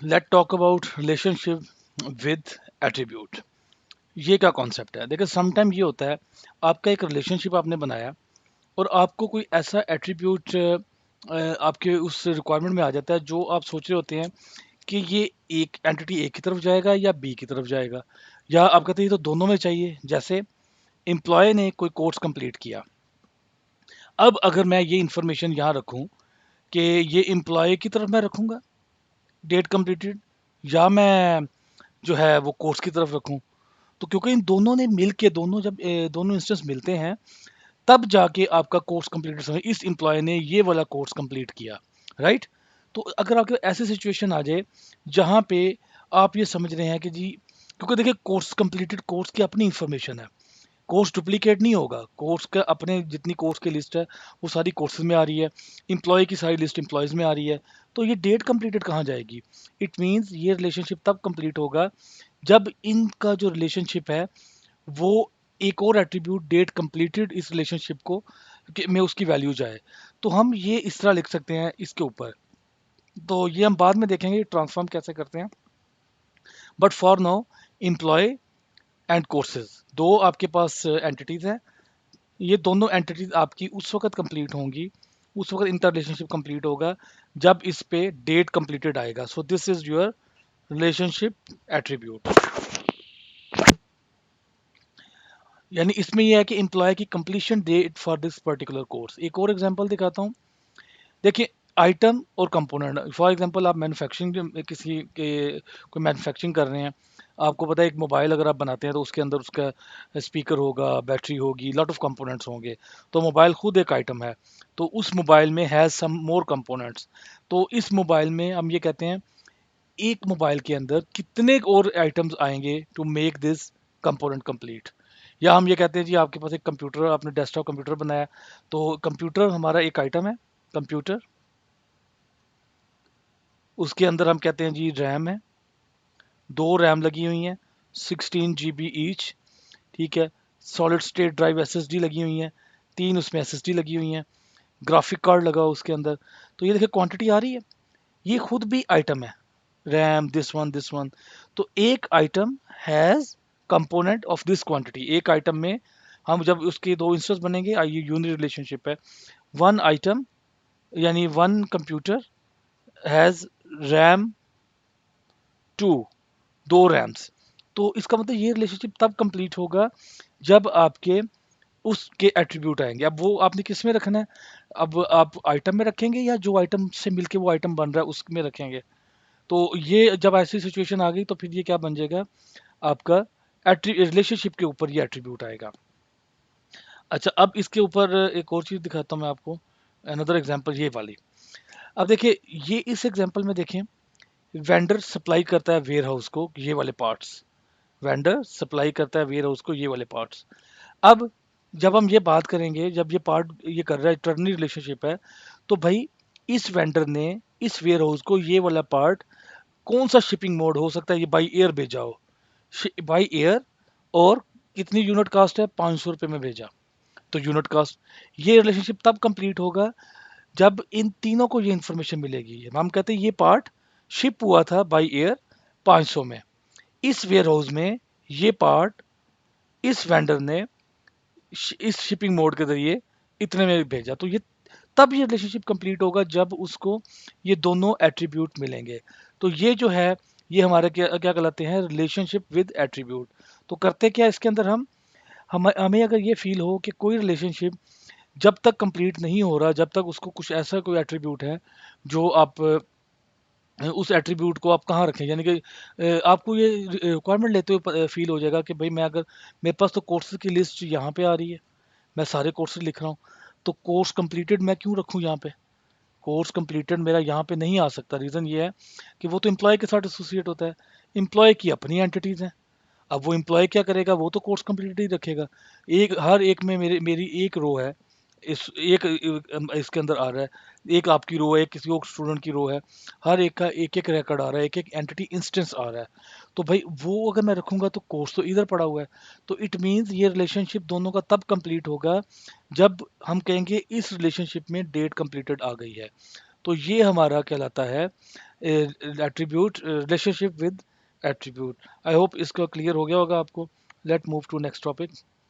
Let talk about relationship with attribute. ये क्या concept है? देखिए, समटाइम ये होता है, आपका एक रिलेशनशिप आपने बनाया और आपको कोई ऐसा एट्रीब्यूट आपके उस रिक्वायरमेंट में आ जाता है जो आप सोच रहे होते हैं कि ये एक एंटिटी ए की तरफ जाएगा या बी की तरफ जाएगा, या आप कहते हैं ये तो दोनों में चाहिए। जैसे एम्प्लॉय ने कोई कोर्स कंप्लीट किया, अब अगर मैं ये इंफॉर्मेशन यहाँ रखूँ कि ये एम्प्लॉय की तरफ मैं रखूँगा डेट कंप्लीटेड, या मैं जो है वो कोर्स की तरफ रखूँ। तो क्योंकि इन दोनों ने मिल के दोनों जब दोनों इंस्टेंस मिलते हैं, तब जाके आपका कोर्स कंप्लीट समय इस एम्प्लॉय ने ये वाला कोर्स कंप्लीट किया, राइट? तो अगर आपके ऐसी सिचुएशन आ जाए जहाँ पे आप ये समझ रहे हैं कि जी, क्योंकि देखिए कोर्स कंप्लीटेड कोर्स की अपनी इंफॉर्मेशन है, कोर्स डुप्लीकेट नहीं होगा, कोर्स का अपने जितनी कोर्स की लिस्ट है वो सारी कोर्सेज में आ रही है, एम्प्लॉय की सारी लिस्ट एम्प्लॉयज में आ रही है। तो ये डेट कंप्लीटेड कहाँ जाएगी? इट मीन्स ये रिलेशनशिप तब कंप्लीट होगा जब इनका जो रिलेशनशिप है वो एक और एट्रीब्यूट डेट कंप्लीटेड इस रिलेशनशिप को में उसकी वैल्यू जाए। तो हम ये इस तरह लिख सकते हैं इसके ऊपर। तो ये हम बाद में देखेंगे ट्रांसफॉर्म कैसे करते हैं। But for now, employ and courses, दो आपके पास एंटिटीज हैं। ये दोनों एंटिटीज आपकी उस वक्त कंप्लीट होंगी, उस वक्त इनका रिलेशनशिप कंप्लीट होगा जब इस पे डेट कंप्लीटेड आएगा। So this is your relationship attribute. यानी इसमें यह है कि एम्प्लॉय की completion date for this particular course. एक और एग्जांपल दिखाता हूँ। देखिए, आइटम और कंपोनेंट, फॉर एग्जांपल आप मैन्युफैक्चरिंग किसी के कोई मैन्युफैक्चरिंग कर रहे हैं। आपको पता है एक मोबाइल अगर आप बनाते हैं तो उसके अंदर उसका स्पीकर होगा, बैटरी होगी, लॉट ऑफ कंपोनेंट्स होंगे। तो मोबाइल खुद एक आइटम है, तो उस मोबाइल में हैज़ सम मोर कंपोनेंट्स। तो इस मोबाइल में हम ये कहते हैं एक मोबाइल के अंदर कितने और आइटम्स आएंगे to make this component complete. या हम ये कहते हैं जी, आपके पास एक कंप्यूटर, आपने डेस्कटॉप कंप्यूटर बनाया, तो कंप्यूटर हमारा एक आइटम है, कंप्यूटर। उसके अंदर हम कहते हैं जी रैम है, दो रैम लगी हुई हैं, 16 GB ईच, ठीक है। सॉलिड स्टेट ड्राइव एसएसडी लगी हुई हैं, तीन उसमें एसएसडी लगी हुई हैं, ग्राफिक कार्ड लगा हुआ उसके अंदर। तो ये देखिए क्वांटिटी आ रही है, ये खुद भी आइटम है, रैम, दिस वन। तो एक item has component of this quantity. एक आइटम में हम जब उसके दो इंस्टेंस बनेंगे, ये यूनिट रिलेशनशिप है। वन आइटम यानी one computer has RAM two, दो रैम्स। तो इसका मतलब ये रिलेशनशिप तब कंप्लीट होगा जब आपके उसके एट्रीब्यूट आएंगे। अब वो आपने किस में रखना है? अब आप आइटम में रखेंगे या जो आइटम से मिलके वो आइटम बन रहा है उसमें रखेंगे? तो ये जब ऐसी सिचुएशन आ गई तो फिर ये क्या बन जाएगा आपका, रिलेशनशिप के ऊपर ये एट्रीब्यूट आएगा। अच्छा, अब इसके ऊपर एक और चीज दिखाता हूँ मैं आपको, अनदर एग्जांपल ये वाली। अब देखिए, ये इस एग्जांपल में देखें, वेंडर सप्लाई करता है वेयर हाउस को ये वाले पार्ट्स, वेंडर सप्लाई करता है वेयर हाउस को ये वाले पार्ट्स। अब जब हम ये बात करेंगे, जब ये पार्ट ये कर रहा है, टर्नरी रिलेशनशिप है, तो भाई इस वेंडर ने इस वेयर हाउस को ये वाला पार्ट, कौन सा शिपिंग मोड हो सकता है, ये बाई एयर भेजा हो, बाई एयर, और कितनी यूनिट कास्ट है, 500 रुपये में भेजा, तो यूनिट कास्ट। ये रिलेशनशिप तब कंप्लीट होगा जब इन तीनों को ये इंफॉर्मेशन मिलेगी। हम कहते हैं ये पार्ट शिप हुआ था बाई एयर 500 में, इस वेयर हाउस में ये पार्ट इस वेंडर ने इस शिपिंग मोड के जरिए इतने में भेजा। तो ये तब ये रिलेशनशिप कंप्लीट होगा जब उसको ये दोनों एट्रीब्यूट मिलेंगे। तो ये जो है, ये हमारे क्या क्या कहलाते हैं, रिलेशनशिप विद एट्रीब्यूट। तो करते क्या इसके अंदर हम हमें अगर ये फील हो कि कोई रिलेशनशिप जब तक कंप्लीट नहीं हो रहा, जब तक उसको कुछ ऐसा कोई एट्रीब्यूट है जो आप उस एट्रीब्यूट को आप कहाँ रखें, यानी कि आपको ये रिक्वायरमेंट लेते हुए फील हो जाएगा कि भाई मैं अगर, मेरे पास तो कोर्सेज की लिस्ट यहाँ पे आ रही है, मैं सारे कोर्सेज लिख रहा हूँ, तो कोर्स कंप्लीटेड मैं क्यों रखूँ यहाँ पे? कोर्स कंप्लीटेड मेरा यहाँ पे नहीं आ सकता। रीज़न ये है कि वो तो एम्प्लॉय के साथ एसोसिएट होता है, एम्प्लॉय की अपनी एंटिटीज़ हैं। अब वो एम्प्लॉय क्या करेगा, वो तो कोर्स कंप्लीटेड ही रखेगा। एक हर एक में मेरी एक रो है, इस एक इसके अंदर आ रहा है, एक आपकी रो है, किसी और स्टूडेंट की रो है, हर एक का एक एक रिकॉर्ड आ रहा है, एक एक एंटिटी इंस्टेंस आ रहा है। तो भाई वो अगर मैं रखूंगा तो कोर्स तो इधर पड़ा हुआ है। तो इट मीन्स ये रिलेशनशिप दोनों का तब कंप्लीट होगा जब हम कहेंगे इस रिलेशनशिप में डेट कंप्लीटेड आ गई है। तो ये हमारा कहलाता है attribute relationship with attribute. I hope इसका क्लियर हो गया होगा आपको। Let move to next topic.